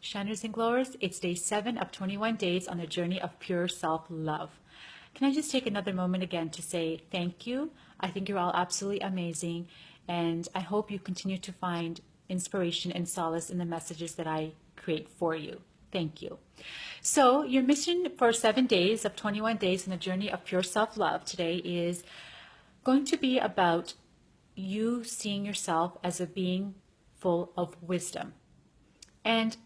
Shiners and glowers, it's day 7 of 21 days on the journey of pure self-love. Can I just take another moment again to say thank you? I think you're all absolutely amazing, and I hope you continue to find inspiration and solace in the messages that I create for you. Thank you. So your mission for 7 days of 21 days on the journey of pure self-love today is going to be about you seeing yourself as a being full of wisdom. And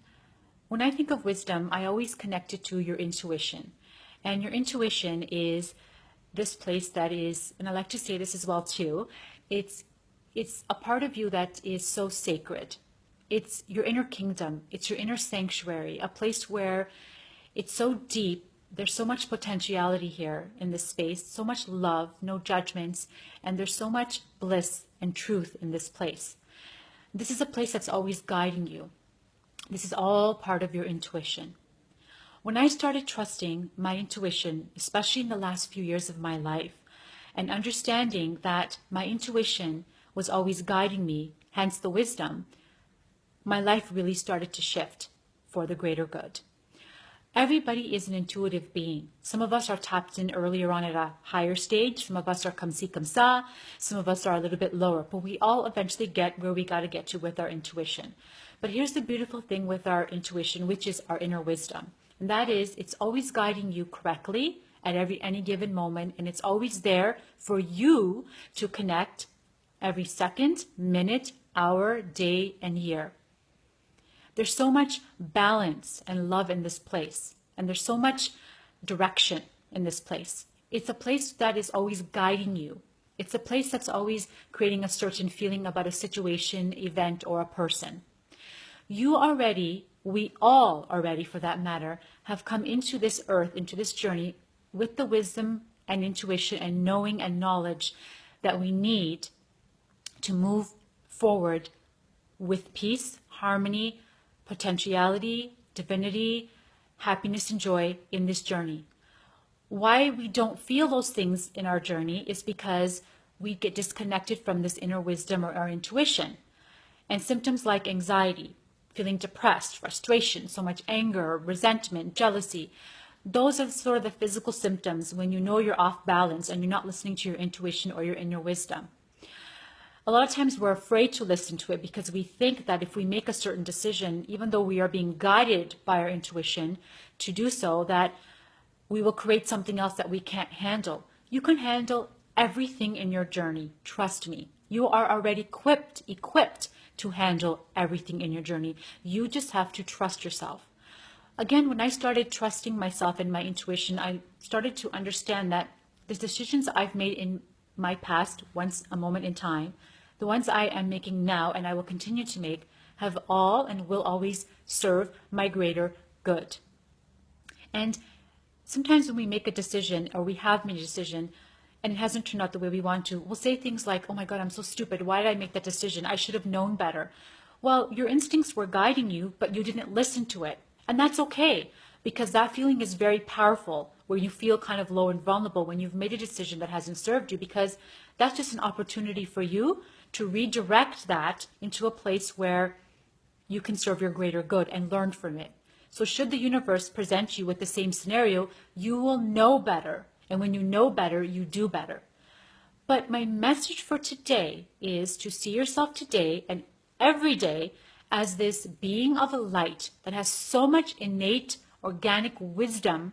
when I think of wisdom, I always connect it to your intuition. And your intuition is this place that is, and I like to say this as well too, it's a part of you that is so sacred. It's your inner kingdom. It's your inner sanctuary, a place where it's so deep. There's so much potentiality here in this space, so much love, no judgments, and there's so much bliss and truth in this place. This is a place that's always guiding you. This is all part of your intuition. When I started trusting my intuition, especially in the last few years of my life, and understanding that my intuition was always guiding me, hence the wisdom, my life really started to shift for the greater good. Everybody is an intuitive being. Some of us are tapped in earlier on at a higher stage. Some of us are comme ci, comme ça. Some of us are a little bit lower. But we all eventually get where we got to get to with our intuition. But here's the beautiful thing with our intuition, which is our inner wisdom. And that is, it's always guiding you correctly at any given moment. And it's always there for you to connect every second, minute, hour, day, and year. There's so much balance and love in this place. And there's so much direction in this place. It's a place that is always guiding you. It's a place that's always creating a certain feeling about a situation, event, or a person. You already, we all already for that matter, have come into this earth, into this journey with the wisdom and intuition and knowing and knowledge that we need to move forward with peace, harmony, potentiality, divinity, happiness, and joy in this journey. Why we don't feel those things in our journey is because we get disconnected from this inner wisdom or our intuition. And symptoms like anxiety, feeling depressed, frustration, so much anger, resentment, jealousy, those are sort of the physical symptoms when you know you're off balance and you're not listening to your intuition or your inner wisdom. A lot of times we're afraid to listen to it because we think that if we make a certain decision, even though we are being guided by our intuition to do so, that we will create something else that we can't handle. You can handle everything in your journey. Trust me. You are already equipped to handle everything in your journey. You just have to trust yourself. Again, when I started trusting myself and my intuition, I started to understand that the decisions I've made in my past, once a moment in time, the ones I am making now and I will continue to make, have all and will always serve my greater good. And sometimes when we make a decision or we have made a decision and it hasn't turned out the way we want to, we'll say things like, oh my God, I'm so stupid. Why did I make that decision? I should have known better. Well, your instincts were guiding you, but you didn't listen to it. And that's okay, because that feeling is very powerful, where you feel kind of low and vulnerable when you've made a decision that hasn't served you, because that's just an opportunity for you to redirect that into a place where you can serve your greater good and learn from it. So should the universe present you with the same scenario, you will know better. And when you know better, you do better. But my message for today is to see yourself today and every day as this being of a light that has so much innate organic wisdom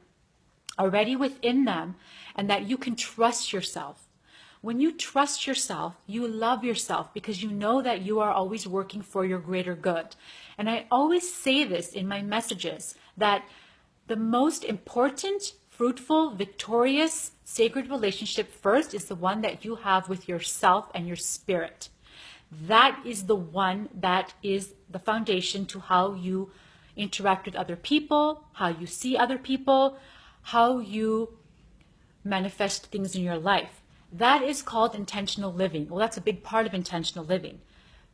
already within them, and that you can trust yourself. When you trust yourself, you love yourself because you know that you are always working for your greater good. And I always say this in my messages, that the most important, fruitful, victorious, sacred relationship first is the one that you have with yourself and your spirit. That is the one that is the foundation to how you interact with other people, how you see other people, how you manifest things in your life. That is called intentional living. Well, that's a big part of intentional living.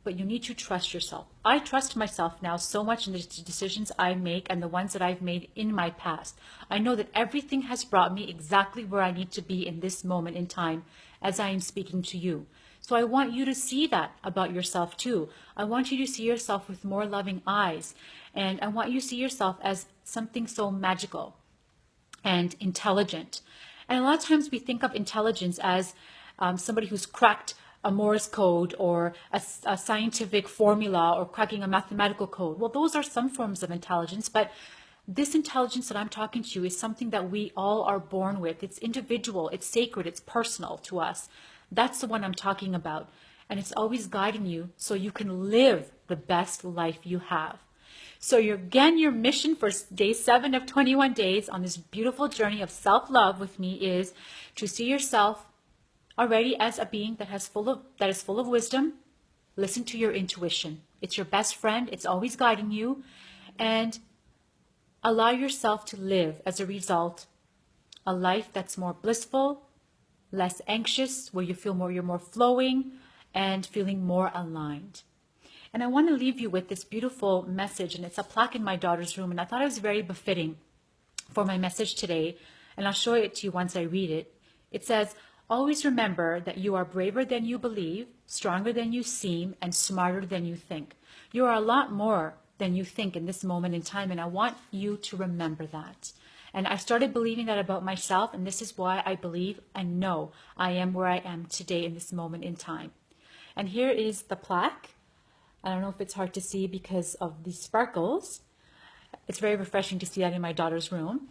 But you need to trust yourself. I trust myself now so much in the decisions I make and the ones that I've made in my past. I know that everything has brought me exactly where I need to be in this moment in time as I am speaking to you. So I want you to see that about yourself too. I want you to see yourself with more loving eyes. And I want you to see yourself as something so magical and intelligent. And a lot of times we think of intelligence as somebody who's cracked a Morse code or a scientific formula or cracking a mathematical code. Well, those are some forms of intelligence, but this intelligence that I'm talking to you is something that we all are born with. It's individual, it's sacred, it's personal to us. That's the one I'm talking about. And it's always guiding you so you can live the best life you have. So your mission for day 7 of 21 days on this beautiful journey of self-love with me is to see yourself already as a being that is full of wisdom. Listen to your intuition. It's your best friend. It's always guiding you. And allow yourself to live, as a result, a life that's more blissful, less anxious, where you feel you're more flowing and feeling more aligned. And I want to leave you with this beautiful message, and it's a plaque in my daughter's room, and I thought it was very befitting for my message today, and I'll show it to you once I read it. It says, always remember that you are braver than you believe, stronger than you seem, and smarter than you think. You are a lot more than you think in this moment in time, and I want you to remember that. And I started believing that about myself, and this is why I believe and know I am where I am today in this moment in time. And here is the plaque. I don't know if it's hard to see because of the sparkles. It's very refreshing to see that in my daughter's room.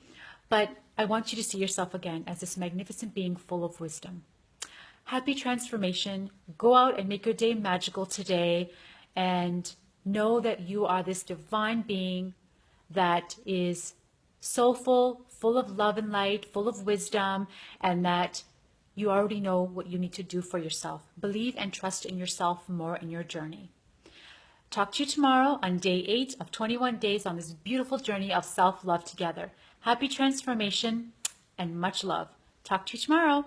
But I want you to see yourself again as this magnificent being full of wisdom. Happy transformation. Go out and make your day magical today. And know that you are this divine being that is soulful, full of love and light, full of wisdom, and that you already know what you need to do for yourself. Believe and trust in yourself more in your journey. Talk to you tomorrow on day 8 of 21 days on this beautiful journey of self-love together. Happy transformation and much love. Talk to you tomorrow.